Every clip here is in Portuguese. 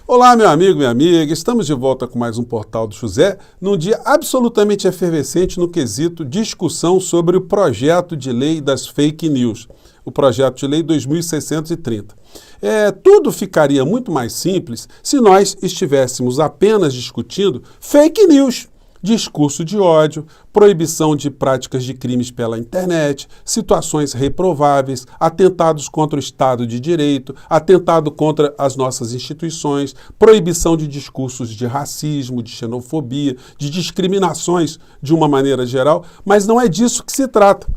Olá, meu amigo, minha amiga, estamos de volta com mais um Portal do José, num dia absolutamente efervescente no quesito discussão sobre o projeto de lei das fake news, o projeto de lei 2630. Tudo ficaria muito mais simples se nós estivéssemos apenas discutindo fake news. Discurso de ódio, proibição de práticas de crimes pela internet, situações reprováveis, atentados contra o Estado de Direito, atentado contra as nossas instituições, proibição de discursos de racismo, de xenofobia, de discriminações de uma maneira geral, mas não é disso que se trata.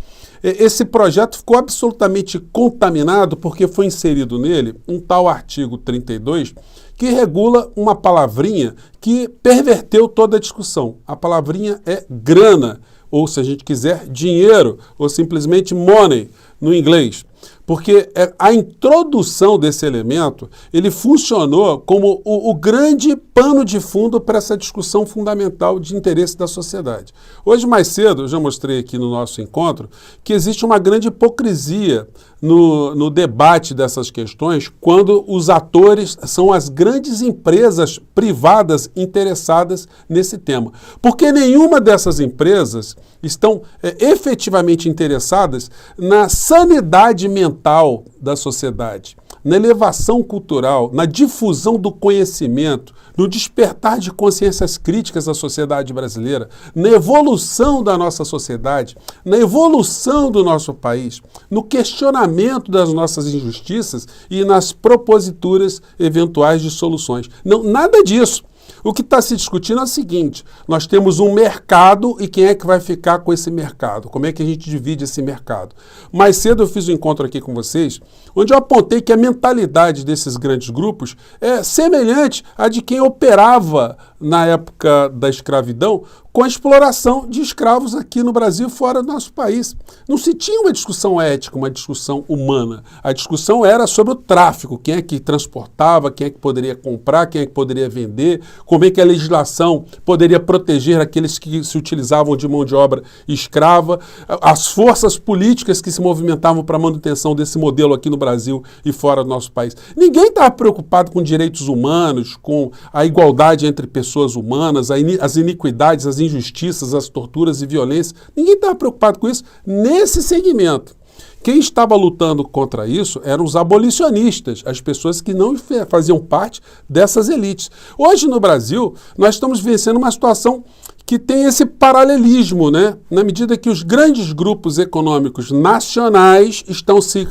Esse projeto ficou absolutamente contaminado porque foi inserido nele um tal artigo 32 que regula uma palavrinha que perverteu toda a discussão. A palavrinha é grana, ou se a gente quiser, dinheiro, ou simplesmente money no inglês. Porque a introdução desse elemento, ele funcionou como o grande pano de fundo para essa discussão fundamental de interesse da sociedade. Hoje, mais cedo, eu já mostrei aqui no nosso encontro, que existe uma grande hipocrisia no debate dessas questões quando os atores são as grandes empresas privadas interessadas nesse tema. Porque nenhuma dessas empresas estão efetivamente interessadas na sanidade mental da sociedade, na elevação cultural, na difusão do conhecimento, no despertar de consciências críticas da sociedade brasileira, na evolução da nossa sociedade, na evolução do nosso país, no questionamento das nossas injustiças e nas proposituras eventuais de soluções. Não, nada disso. O que está se discutindo é o seguinte: nós temos um mercado e quem é que vai ficar com esse mercado? Como é que a gente divide esse mercado? Mais cedo eu fiz um encontro aqui com vocês, onde eu apontei que a mentalidade desses grandes grupos é semelhante à de quem operava na época da escravidão com a exploração de escravos aqui no Brasil e fora do nosso país. Não se tinha uma discussão ética, uma discussão humana. A discussão era sobre o tráfico, quem é que transportava, quem é que poderia comprar, quem é que poderia vender, como é que a legislação poderia proteger aqueles que se utilizavam de mão de obra escrava, as forças políticas que se movimentavam para a manutenção desse modelo aqui no Brasil e fora do nosso país. Ninguém estava preocupado com direitos humanos, com a igualdade entre pessoas humanas, as iniquidades, as injustiças, as torturas e violências. Ninguém estava preocupado com isso nesse segmento. Quem estava lutando contra isso eram os abolicionistas, as pessoas que não faziam parte dessas elites. Hoje no Brasil, nós estamos vencendo uma situação que tem esse paralelismo, né? Na medida que os grandes grupos econômicos nacionais estão se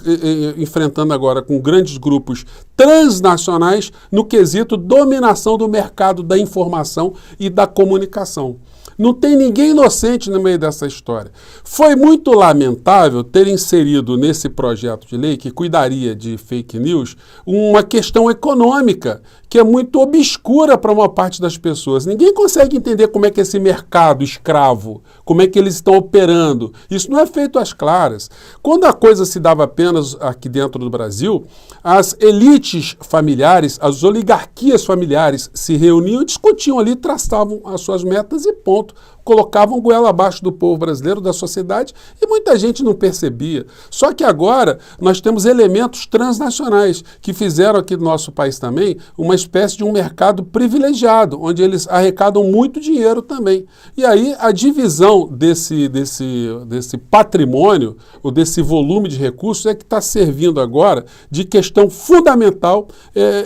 enfrentando agora com grandes grupos transnacionais no quesito dominação do mercado da informação e da comunicação. Não tem ninguém inocente no meio dessa história. Foi muito lamentável ter inserido nesse projeto de lei, que cuidaria de fake news, uma questão econômica, que é muito obscura para uma parte das pessoas. Ninguém consegue entender como é que esse mercado escravo, como é que eles estão operando. Isso não é feito às claras. Quando a coisa se dava apenas aqui dentro do Brasil, as elites familiares, as oligarquias familiares se reuniam e discutiam ali, traçavam as suas metas e ponto. Colocavam goela abaixo do povo brasileiro, da sociedade, e muita gente não percebia. Só que agora nós temos elementos transnacionais que fizeram aqui do nosso país também uma espécie de um mercado privilegiado, onde eles arrecadam muito dinheiro também. E aí a divisão desse patrimônio, ou desse volume de recursos, é que está servindo agora de questão fundamental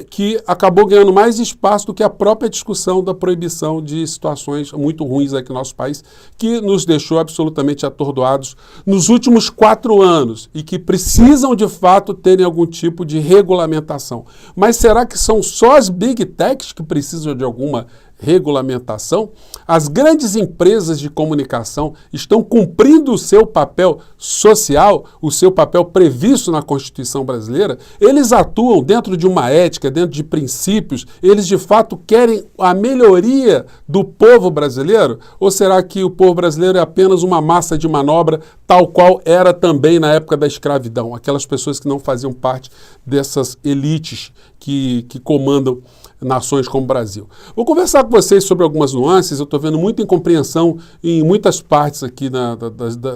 que acabou ganhando mais espaço do que a própria discussão da proibição de situações muito ruins aqui no nosso país, que nos deixou absolutamente atordoados nos últimos 4 anos e que precisam, de fato, terem algum tipo de regulamentação. Mas será que são só as big techs que precisam de alguma regulamentação? As grandes empresas de comunicação estão cumprindo o seu papel social, o seu papel previsto na Constituição brasileira? Eles atuam dentro de uma ética, dentro de princípios? Eles de fato querem a melhoria do povo brasileiro? Ou será que o povo brasileiro é apenas uma massa de manobra, tal qual era também na época da escravidão? Aquelas pessoas que não faziam parte dessas elites que comandam nações como o Brasil. Vou conversar com vocês sobre algumas nuances. Eu estou vendo muita incompreensão em muitas partes aqui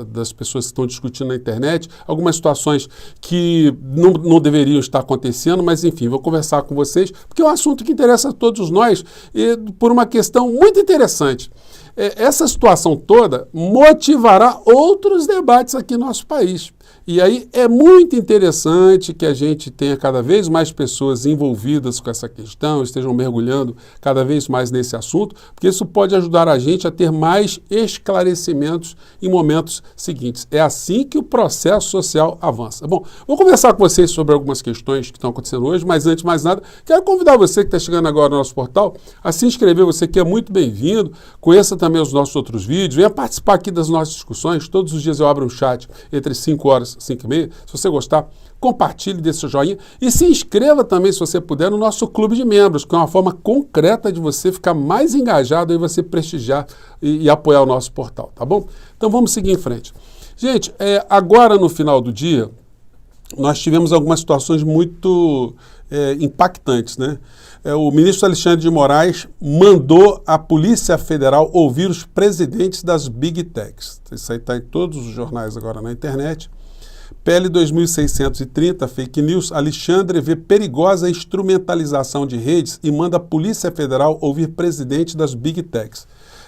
das pessoas que estão discutindo na internet, algumas situações que não deveriam estar acontecendo, mas enfim, vou conversar com vocês, porque é um assunto que interessa a todos nós e por uma questão muito interessante. Essa situação toda motivará outros debates aqui no nosso país. E aí é muito interessante que a gente tenha cada vez mais pessoas envolvidas com essa questão, estejam mergulhando cada vez mais nesse assunto, porque isso pode ajudar a gente a ter mais esclarecimentos em momentos seguintes. É assim que o processo social avança. Bom, vou conversar com vocês sobre algumas questões que estão acontecendo hoje, mas antes de mais nada, quero convidar você que está chegando agora no nosso portal a se inscrever, você que é muito bem-vindo, conheça também os nossos outros vídeos, venha participar aqui das nossas discussões. Todos os dias eu abro um chat entre 5 horas 5h30. Se você gostar, compartilhe, dê seu joinha e se inscreva também, se você puder, no nosso clube de membros, que é uma forma concreta de você ficar mais engajado e você prestigiar e apoiar o nosso portal, tá bom? Então vamos seguir em frente. Gente, agora no final do dia, nós tivemos algumas situações muito impactantes, né? O ministro Alexandre de Moraes mandou a Polícia Federal ouvir os presidentes das Big Techs. Isso aí está em todos os jornais agora na internet. PL 2630, fake news, Alexandre vê perigosa instrumentalização de redes e manda a Polícia Federal ouvir presidente das Big Techs.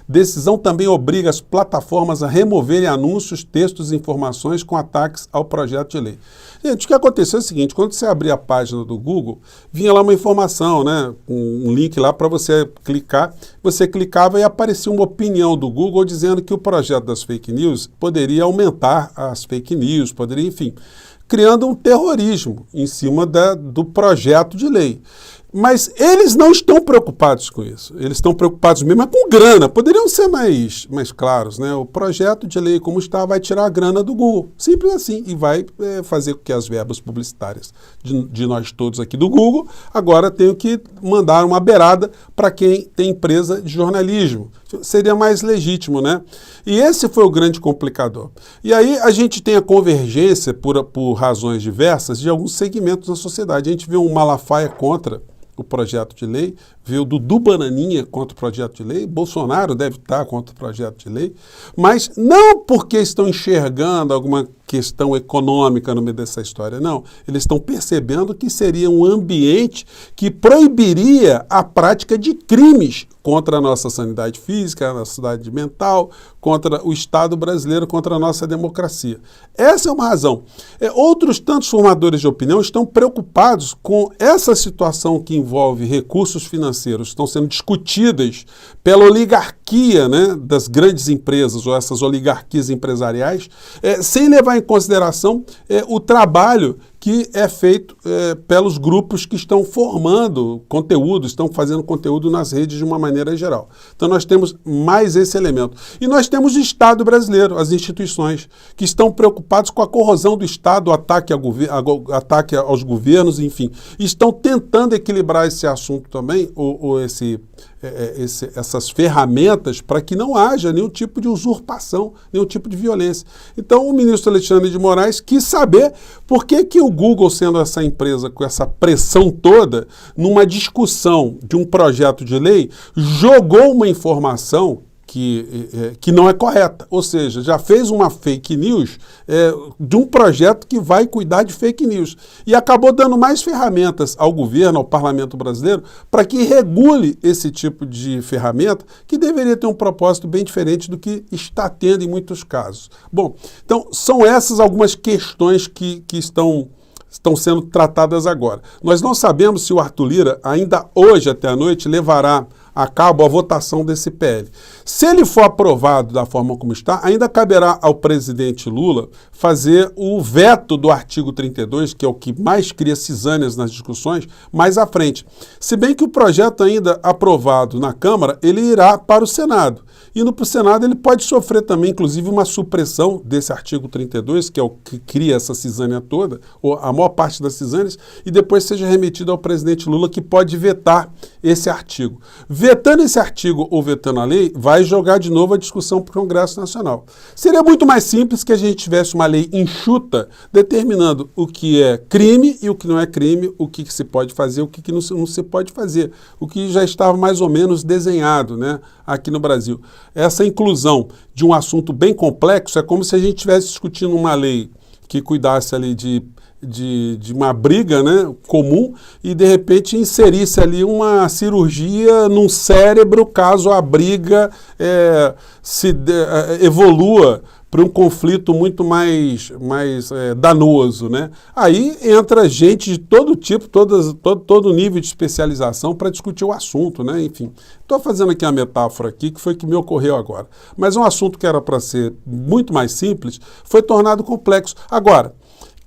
Decisão também obriga as plataformas a removerem anúncios, textos e informações com ataques ao projeto de lei. Gente, o que aconteceu é o seguinte, quando você abria a página do Google, vinha lá uma informação, né, um link lá para você clicar, você clicava e aparecia uma opinião do Google dizendo que o projeto das fake news poderia aumentar as fake news, poderia, enfim, criando um terrorismo em cima do projeto de lei. Mas eles não estão preocupados com isso. Eles estão preocupados mesmo com grana. Poderiam ser mais claros, né? O projeto de lei como está vai tirar a grana do Google. Simples assim. E vai fazer com que as verbas publicitárias de nós todos aqui do Google agora tenham que mandar uma beirada para quem tem empresa de jornalismo. Seria mais legítimo, né? E esse foi o grande complicador. E aí a gente tem a convergência, por razões diversas, de alguns segmentos da sociedade. A gente vê um Malafaia contra o projeto de lei, vê o Dudu Bananinha contra o projeto de lei, Bolsonaro deve estar contra o projeto de lei, mas não porque estão enxergando alguma questão econômica no meio dessa história, não. Eles estão percebendo que seria um ambiente que proibiria a prática de crimes contra a nossa sanidade física, a nossa sanidade mental, contra o Estado brasileiro, contra a nossa democracia. Essa é uma razão. Outros tantos formadores de opinião estão preocupados com essa situação que envolve recursos financeiros que estão sendo discutidas pela oligarquia, né, das grandes empresas, ou essas oligarquias empresariais, sem levar em consideração o trabalho que é feito pelos grupos que estão formando conteúdo, estão fazendo conteúdo nas redes de uma maneira geral. Então nós temos mais esse elemento. E nós temos o Estado brasileiro, as instituições, que estão preocupados com a corrosão do Estado, o ataque aos governos, enfim. Estão tentando equilibrar esse assunto também, essas ferramentas para que não haja nenhum tipo de usurpação, nenhum tipo de violência. Então o ministro Alexandre de Moraes quis saber por que o Google, sendo essa empresa com essa pressão toda, numa discussão de um projeto de lei, jogou uma informação que não é correta, ou seja, já fez uma fake news de um projeto que vai cuidar de fake news e acabou dando mais ferramentas ao governo, ao parlamento brasileiro, para que regule esse tipo de ferramenta que deveria ter um propósito bem diferente do que está tendo em muitos casos. Bom, então são essas algumas questões que estão sendo tratadas agora. Nós não sabemos se o Arthur Lira, ainda hoje até a noite, levará a cabo a votação desse PL. Se ele for aprovado da forma como está, ainda caberá ao presidente Lula fazer o veto do artigo 32, que é o que mais cria cisânias nas discussões, mais à frente. Se bem que o projeto ainda aprovado na Câmara, ele irá para o Senado. Indo para o Senado, ele pode sofrer também, inclusive, uma supressão desse artigo 32, que é o que cria essa cisânia toda, ou a maior parte das cisânias, e depois seja remetido ao presidente Lula, que pode vetar esse artigo. Vetando esse artigo ou vetando a lei, vai vai jogar de novo a discussão para o Congresso Nacional. Seria muito mais simples que a gente tivesse uma lei enxuta determinando o que é crime e o que não é crime, o que se pode fazer, o que não se pode fazer, o que já estava mais ou menos desenhado, né, aqui no Brasil. Essa inclusão de um assunto bem complexo é como se a gente estivesse discutindo uma lei que cuidasse ali de uma briga, né, comum e de repente inserisse ali uma cirurgia num cérebro caso a briga evolua para um conflito muito mais danoso, né? Aí entra gente de todo tipo, todo nível de especialização para discutir o assunto, né? Enfim, estou fazendo aqui uma metáfora aqui que foi que me ocorreu agora. Mas um assunto que era para ser muito mais simples foi tornado complexo. Agora,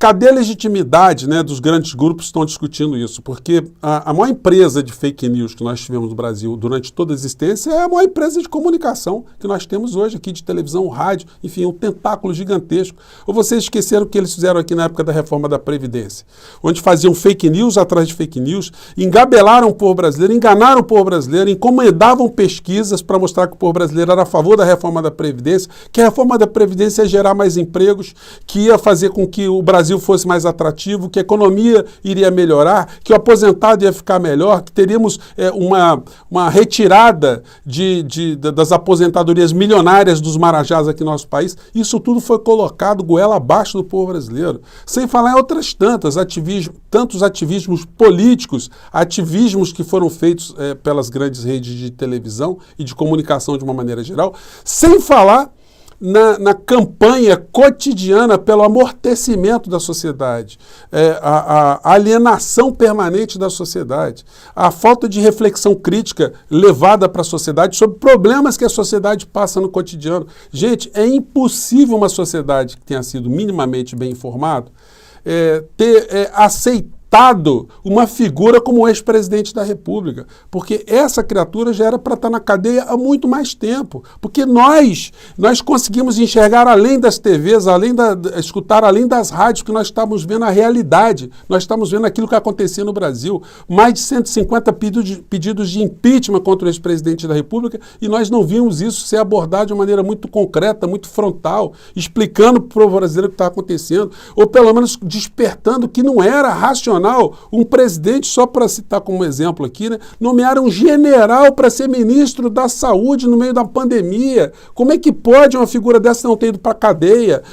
cadê a legitimidade, né, dos grandes grupos que estão discutindo isso? Porque a maior empresa de fake news que nós tivemos no Brasil durante toda a existência é a maior empresa de comunicação que nós temos hoje aqui, de televisão, rádio, enfim, um tentáculo gigantesco. Ou vocês esqueceram o que eles fizeram aqui na época da reforma da Previdência? Onde faziam fake news atrás de fake news, engabelaram o povo brasileiro, enganaram o povo brasileiro, encomendavam pesquisas para mostrar que o povo brasileiro era a favor da reforma da Previdência, que a reforma da Previdência ia gerar mais empregos, que ia fazer com que o Brasil fosse mais atrativo, que a economia iria melhorar, que o aposentado ia ficar melhor, que teríamos uma retirada das aposentadorias milionárias dos marajás aqui no nosso país. Isso tudo foi colocado goela abaixo do povo brasileiro. Sem falar em outras tantos ativismos políticos, ativismos que foram feitos pelas grandes redes de televisão e de comunicação de uma maneira geral, sem falar na campanha cotidiana pelo amortecimento da sociedade, a alienação permanente da sociedade, a falta de reflexão crítica levada para a sociedade sobre problemas que a sociedade passa no cotidiano. Gente, é impossível uma sociedade que tenha sido minimamente bem informada ter aceitado uma figura como o ex-presidente da República, porque essa criatura já era para estar na cadeia há muito mais tempo, porque nós conseguimos enxergar além das TVs, escutar além das rádios, que nós estamos vendo a realidade, nós estamos vendo aquilo que acontecia no Brasil, mais de 150 pedidos de impeachment contra o ex-presidente da República, e nós não vimos isso ser abordado de uma maneira muito concreta, muito frontal, explicando para o povo brasileiro o que está acontecendo, ou pelo menos despertando que não era racional um presidente, só para citar como exemplo aqui, né, nomear um general para ser ministro da saúde no meio da pandemia. Como é que pode uma figura dessa não ter ido para a cadeia?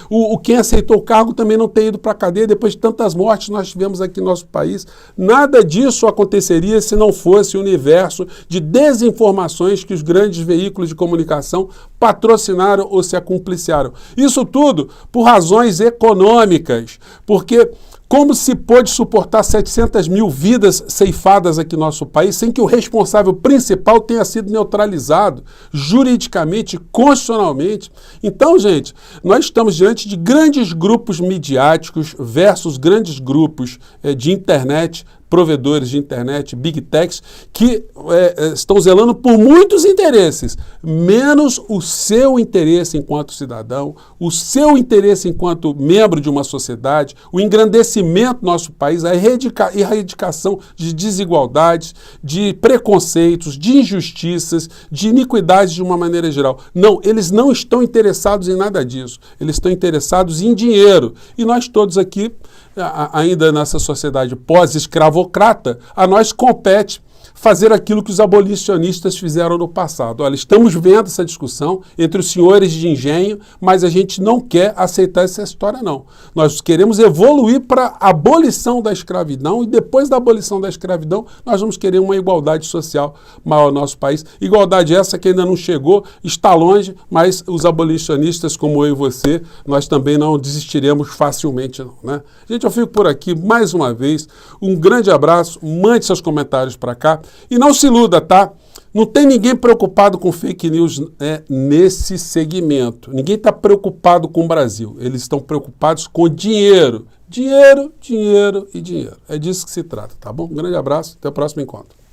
Quem aceitou o cargo também não ter ido para a cadeia depois de tantas mortes que nós tivemos aqui no nosso país. Nada disso aconteceria se não fosse o universo de desinformações que os grandes veículos de comunicação patrocinaram ou se acumpliciaram. Isso tudo por razões econômicas, porque como se pôde suportar 700 mil vidas ceifadas aqui no nosso país sem que o responsável principal tenha sido neutralizado juridicamente, constitucionalmente? Então, gente, nós estamos diante de grandes grupos midiáticos versus grandes grupos de internet, provedores de internet, big techs, que estão zelando por muitos interesses, menos o seu interesse enquanto cidadão, o seu interesse enquanto membro de uma sociedade, o engrandecimento do nosso país, a erradicação de desigualdades, de preconceitos, de injustiças, de iniquidades de uma maneira geral. Não, eles não estão interessados em nada disso. Eles estão interessados em dinheiro. E nós todos aqui, ainda nessa sociedade pós-escravocrata, a nós compete fazer aquilo que os abolicionistas fizeram no passado. Olha, estamos vendo essa discussão entre os senhores de engenho, mas a gente não quer aceitar essa história, não. Nós queremos evoluir para a abolição da escravidão e depois da abolição da escravidão, nós vamos querer uma igualdade social maior no nosso país. Igualdade essa que ainda não chegou, está longe, mas os abolicionistas como eu e você, nós também não desistiremos facilmente, não, né? Gente, eu fico por aqui mais uma vez. Um grande abraço, mande seus comentários para cá. E não se iluda, tá? Não tem ninguém preocupado com fake news nesse segmento. Ninguém está preocupado com o Brasil. Eles estão preocupados com dinheiro. Dinheiro, dinheiro e dinheiro. É disso que se trata, tá bom? Um grande abraço, até o próximo encontro.